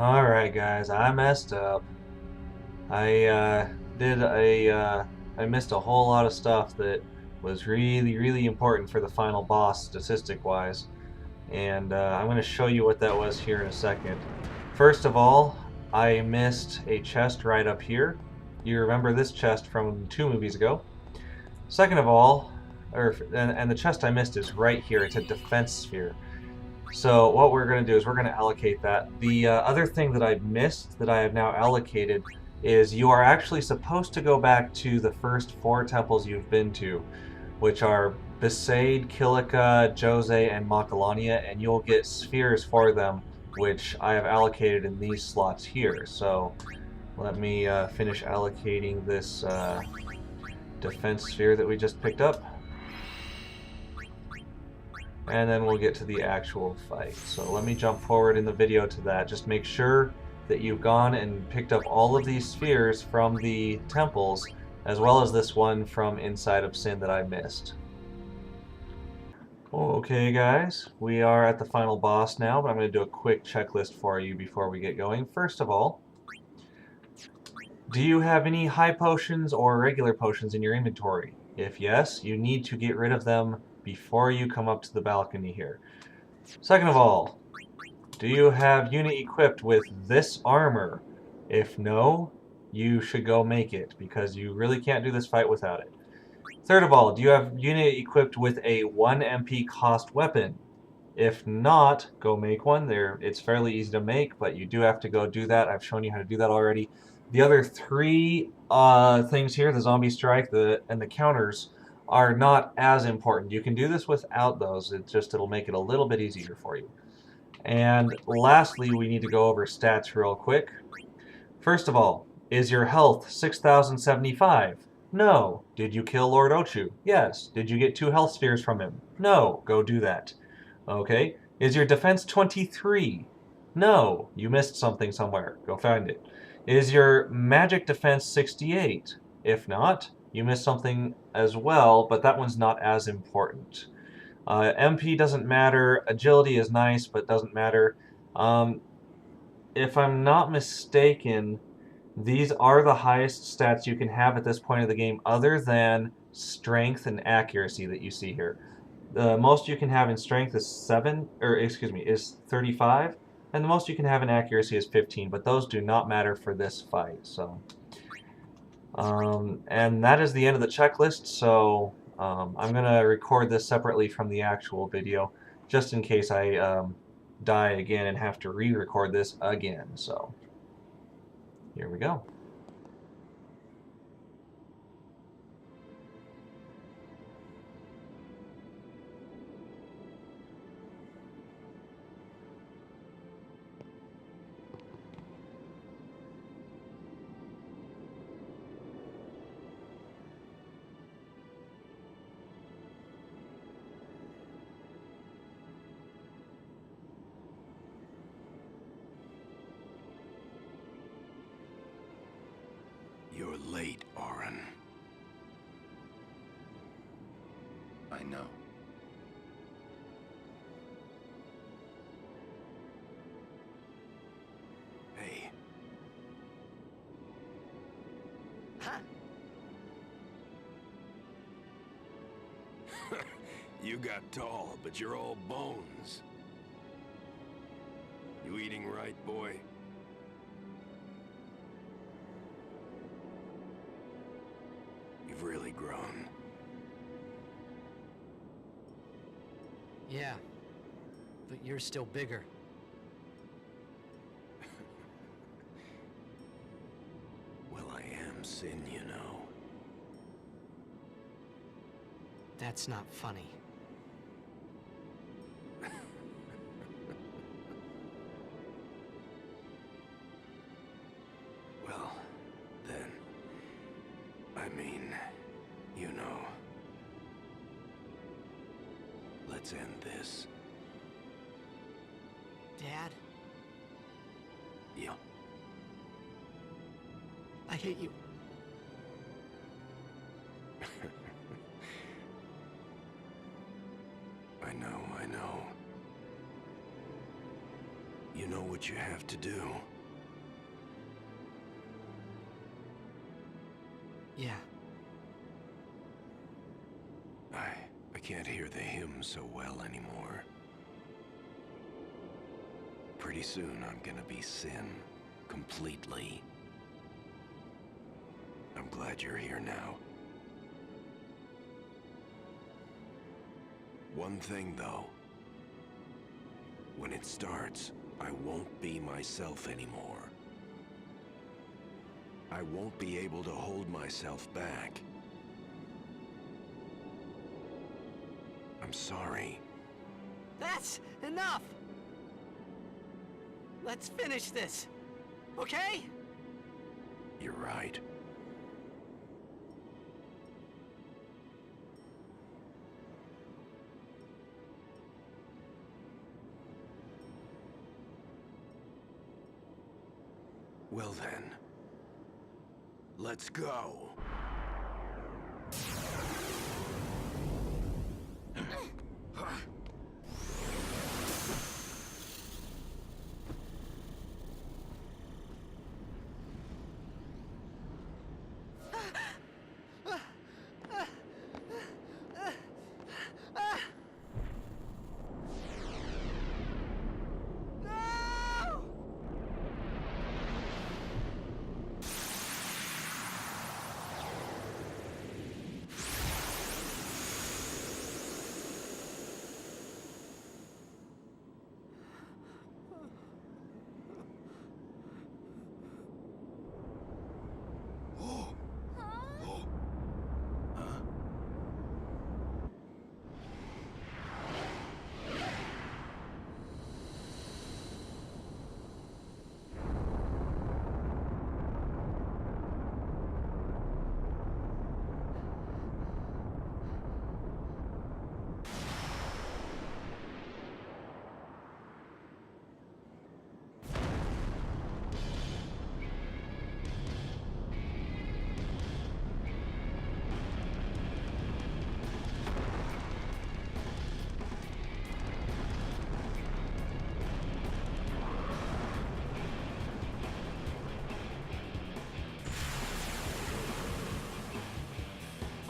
Alright guys, I messed up. I did a I missed a whole lot of stuff that was really important for the final boss statistic wise, and I'm going to show you what that was here in a second. First of all, I missed a chest right up here. You remember this chest from 2 movies ago. Second of all, and the chest I missed is right here. It's a defense sphere. So what we're going to do is we're going to allocate that. The other thing that I missed that I have now allocated is you are actually supposed to go back to the first 4 temples you've been to, which are Besaid, Kilika, Jose, and Makalania, and you'll get spheres for them, which I have allocated in these slots here. So let me finish allocating this defense sphere that we just picked up. And then we'll get to the actual fight. So let me jump forward in the video to that. Just make sure that you've gone and picked up all of these spheres from the temples, as well as this one from Inside of Sin that I missed. Okay guys, we are at the final boss now, but I'm going to do a quick checklist for you before we get going. First of all, do you have any high potions or regular potions in your inventory? If yes, you need to get rid of them before you come up to the balcony here. Second of all, do you have unit equipped with this armor? If no, you should go make it, because you really can't do this fight without it. Third of all, do you have unit equipped with a 1 MP cost weapon? If not, go make one. It's fairly easy to make, but you do have to go do that. I've shown you how to do that already. The other 3 things here, the zombie strike and the counters, are not as important. You can do this without those. It'll make it a little bit easier for you. And lastly, we need to go over stats real quick. First of all, is your health 6,075? No. Did you kill Lord Ochu? Yes. Did you get 2 health spheres from him? No. Go do that. Okay. Is your defense 23? No. You missed something somewhere. Go find it. Is your magic defense 68? If not, you missed something as well, but that one's not as important. MP doesn't matter. Agility is nice, but doesn't matter. If I'm not mistaken, these are the highest stats you can have at this point of the game, other than strength and accuracy that you see here. The most you can have in strength is 35, and the most you can have in accuracy is 15. But those do not matter for this fight. So, and that is the end of the checklist. So. I'm going to record this separately from the actual video, just in case I die again and have to re-record this again. So, here we go. You're late, Auron. I know. Hey. Huh. You got tall, but you're all bones. You eating right, boy? You've really grown. Yeah, but you're still bigger. Well, I am Sin, you know. That's not funny. Well, then, I mean, you know. Let's end this. Dad, Yeah. I hate you. I know. You know what what you have to do. Yeah. I can't hear the hymn so well anymore. Pretty soon I'm gonna be sin. Completely. I'm glad you're here now. One thing though. When it starts, I won't be myself anymore. I won't be able to hold myself back. I'm sorry. That's enough! Let's finish this, okay? You're right. Well then, let's go.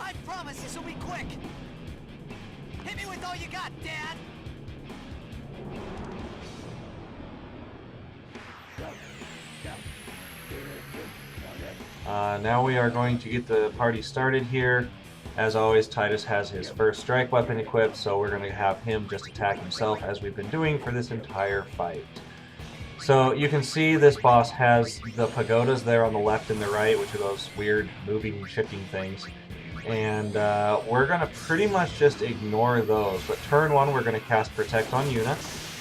I promise this will be quick! Hit me with all you got, Dad! Now we are going to get the party started here. As always, Titus has his first strike weapon equipped, so we're going to have him just attack himself as we've been doing for this entire fight. So you can see this boss has the pagodas there on the left and the right, which are those weird moving, shifting things. And we're going to pretty much just ignore those. But turn one, we're going to cast Protect on Yuna.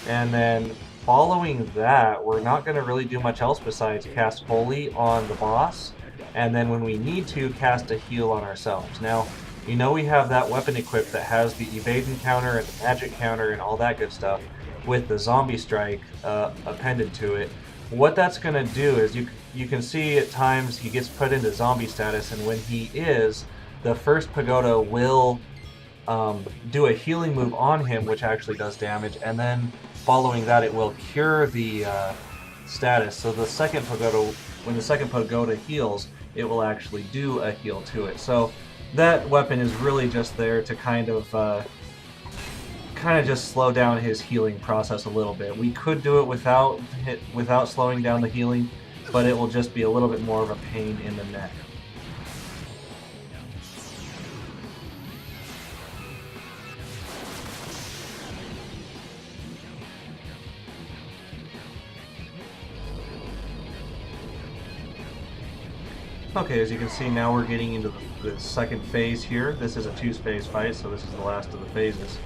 And then following that, we're not going to really do much else besides cast Holy on the boss. And then when we need to, cast a heal on ourselves. Now, you know we have that weapon equipped that has the evasion counter and the magic counter and all that good stuff with the zombie strike appended to it. What that's going to do is you can see at times he gets put into zombie status, and when he is, the first pagoda will do a healing move on him, which actually does damage, and then following that it will cure the status. So the second pagoda, when the second pagoda heals, it will actually do a heal to it. So that weapon is really just there to kind of just slow down his healing process a little bit. We could do it without slowing down the healing, but it will just be a little bit more of a pain in the neck. Okay, as you can see, now we're getting into the second phase here. This is a two-phase fight, so this is the last of the phases.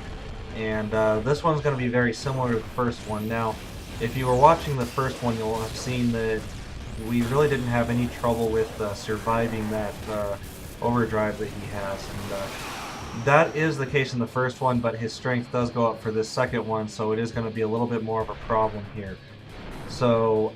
And this one's going to be very similar to the first one. Now, if you were watching the first one, you'll have seen that we really didn't have any trouble with surviving that overdrive that he has. And that is the case in the first one, but his strength does go up for this second one, so it is going to be a little bit more of a problem here. So,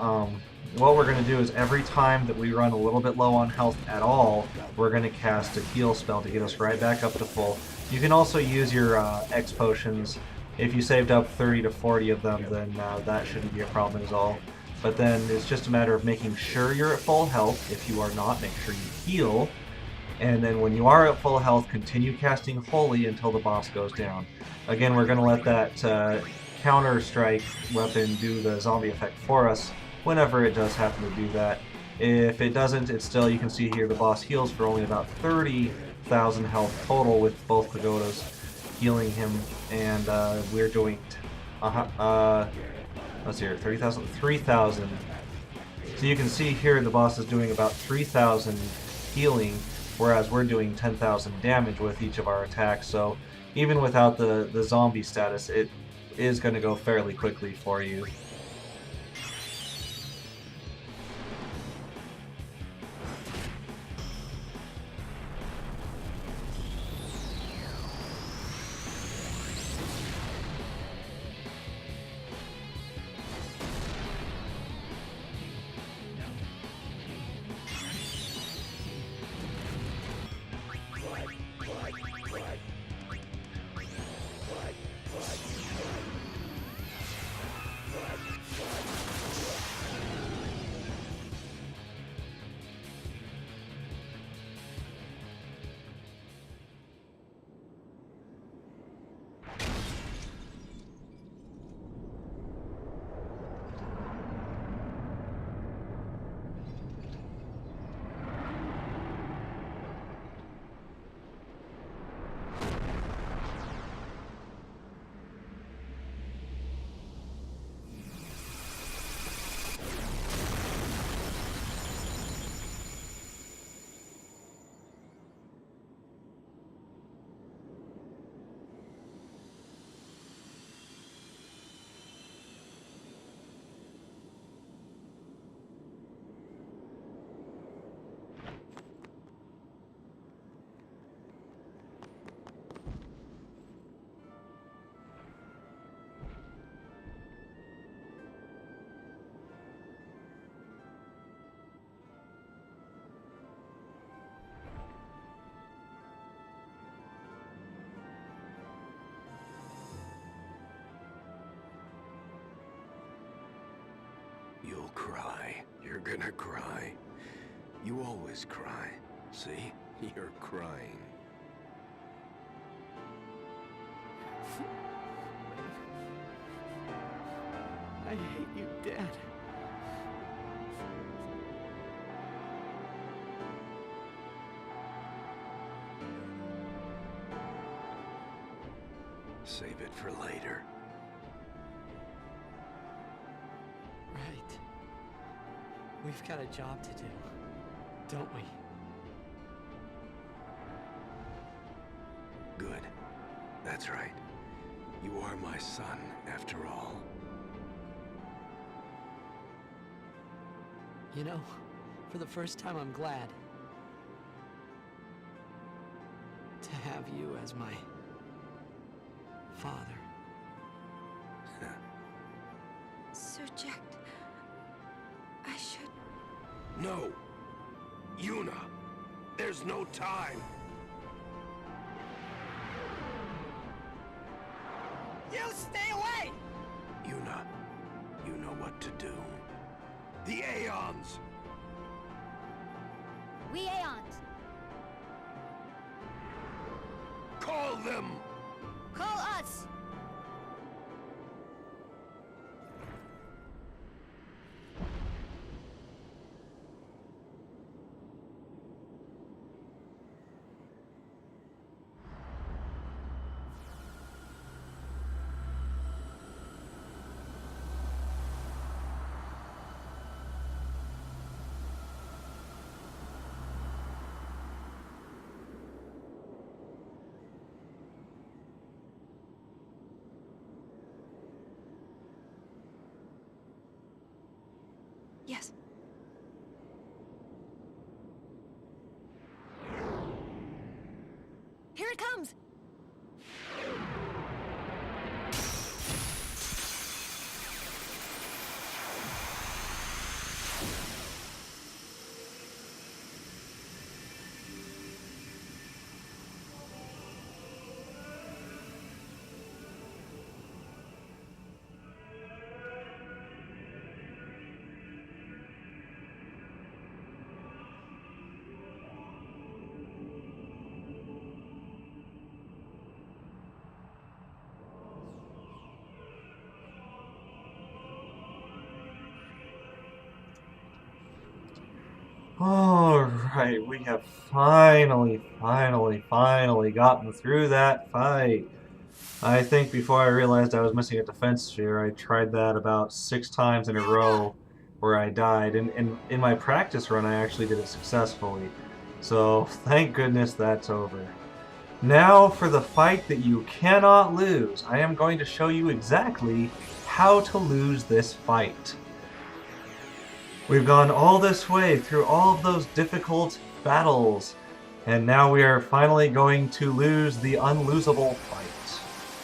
what we're going to do is every time that we run a little bit low on health at all, we're going to cast a heal spell to get us right back up to full. You can also use your X potions If you saved up 30 to 40 of them, then that shouldn't be a problem at all. But then it's just a matter of making sure you're at full health. If you are not, make sure you heal. And then when you are at full health, continue casting Holy until the boss goes down. Again, we're going to let that counter-strike weapon do the zombie effect for us whenever it does happen to do that. If it doesn't, it's still, you can see here, the boss heals for only about 30,000 health total with both pagodas healing him, and we're doing, let's see here, 30,000, 3,000. So you can see here the boss is doing about 3,000 healing, whereas we're doing 10,000 damage with each of our attacks. So even without the zombie status, it is going to go fairly quickly for you. You'll cry. You're gonna cry. You always cry. See? You're crying. I hate you, Dad. Save it for later. Right. We've got a job to do, don't we? Good. That's right. You are my son, after all. You know, for the first time, I'm glad to have you as my father. Sir Jack, I should... No! Yuna! There's no time! You stay away! Yuna, you know what to do. The Aeons! We Aeons! Call them! Call us! Yes. Here it comes! Alright, we have finally gotten through that fight. I think before I realized I was missing a defense sphere, I tried that about 6 times in a row where I died. And in my practice run, I actually did it successfully. So thank goodness that's over. Now for the fight that you cannot lose. I am going to show you exactly how to lose this fight. We've gone all this way through all of those difficult battles, and now we are finally going to lose the unlosable fight.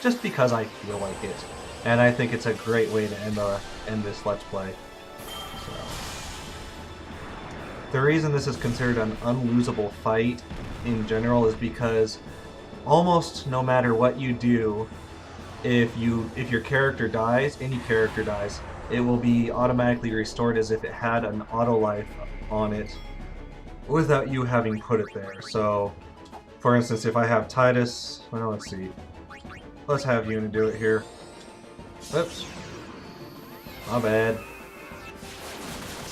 Just because I feel like it. And I think it's a great way to end this Let's Play. So. The reason this is considered an unlosable fight in general is because almost no matter what you do, if your character dies, any character dies, it will be automatically restored as if it had an auto life on it without you having put it there. So, for instance, if I have Titus, well, let's see. Let's have Yuna do it here. Oops. My bad.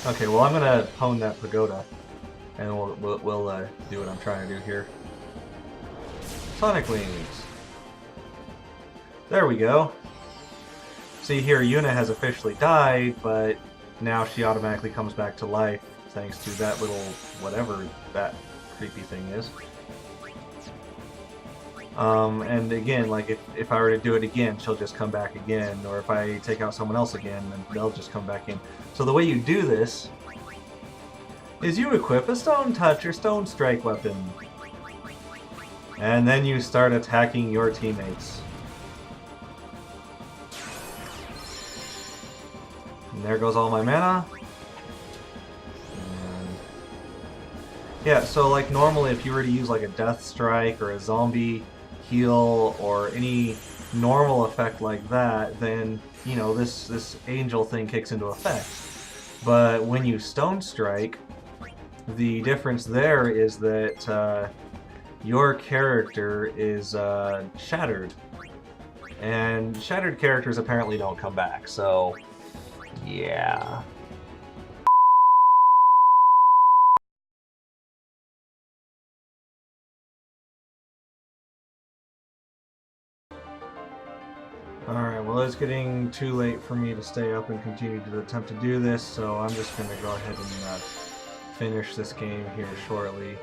Okay, well I'm gonna hone that pagoda, and we'll do what I'm trying to do here. Sonic Wings. There we go. See here, Yuna has officially died, but now she automatically comes back to life thanks to that little whatever that creepy thing is. And again, like if I were to do it again, she'll just come back again, or if I take out someone else again, then they'll just come back in. So the way you do this is you equip a Stone Touch or Stone Strike weapon, and then you start attacking your teammates. And there goes all my mana. And yeah, so like normally if you were to use like a Death Strike or a Zombie Heal or any normal effect like that, then, you know, this Angel thing kicks into effect. But when you Stone Strike, the difference there is that your character is shattered. And shattered characters apparently don't come back, so yeah. Alright, well it's getting too late for me to stay up and continue to attempt to do this, so I'm just going to go ahead and finish this game here shortly.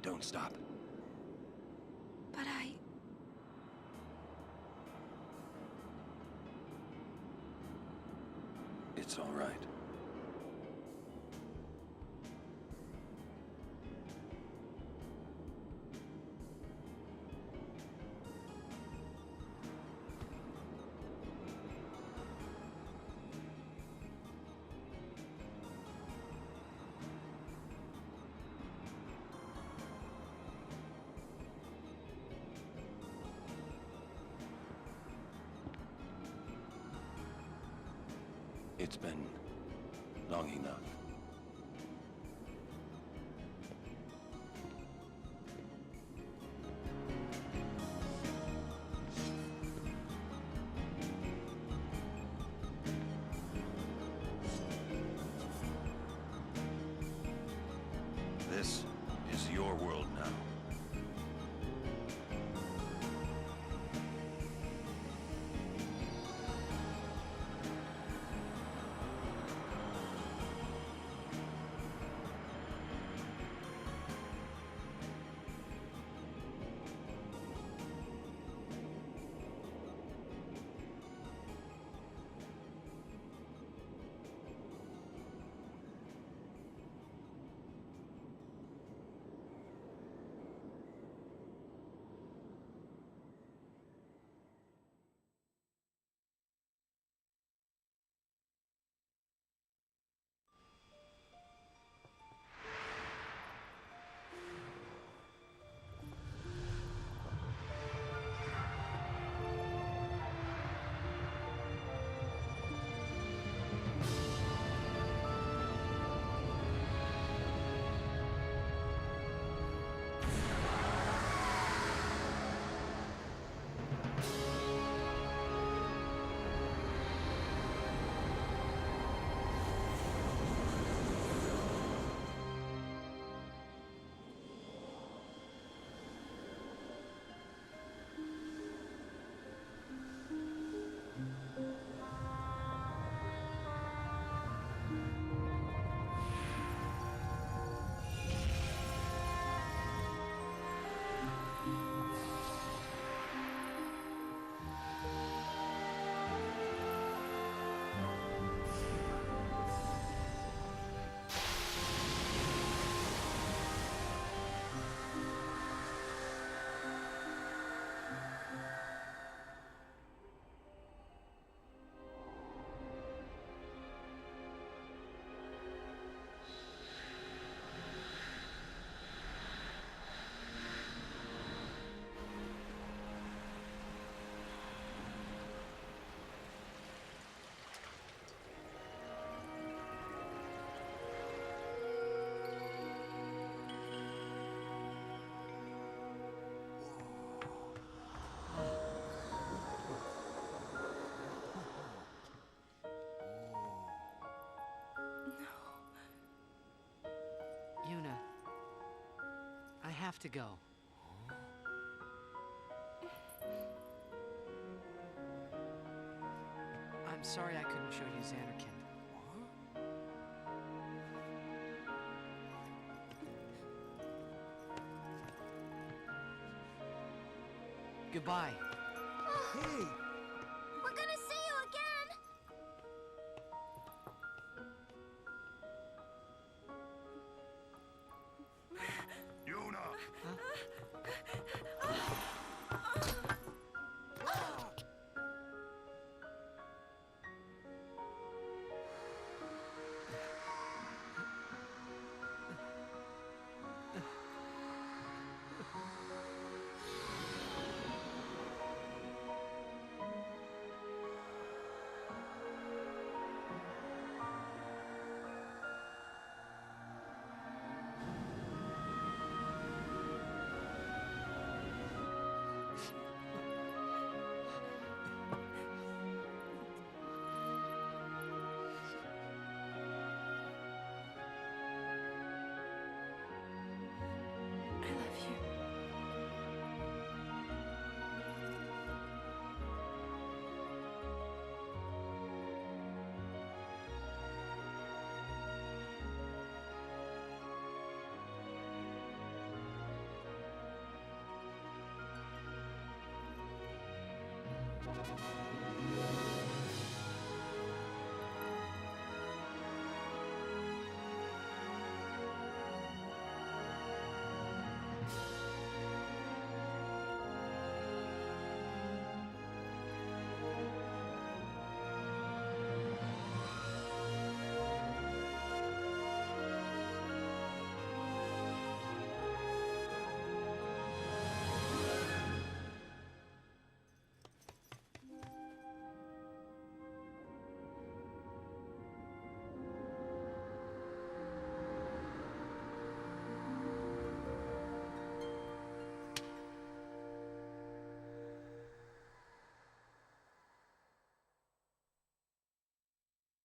Don't stop. But It's all right. It's been long enough. This is your world now. Yuna, I have to go. I'm sorry I couldn't show you Xanarkand. Goodbye. Hey! we're gonna see you again. Yuna!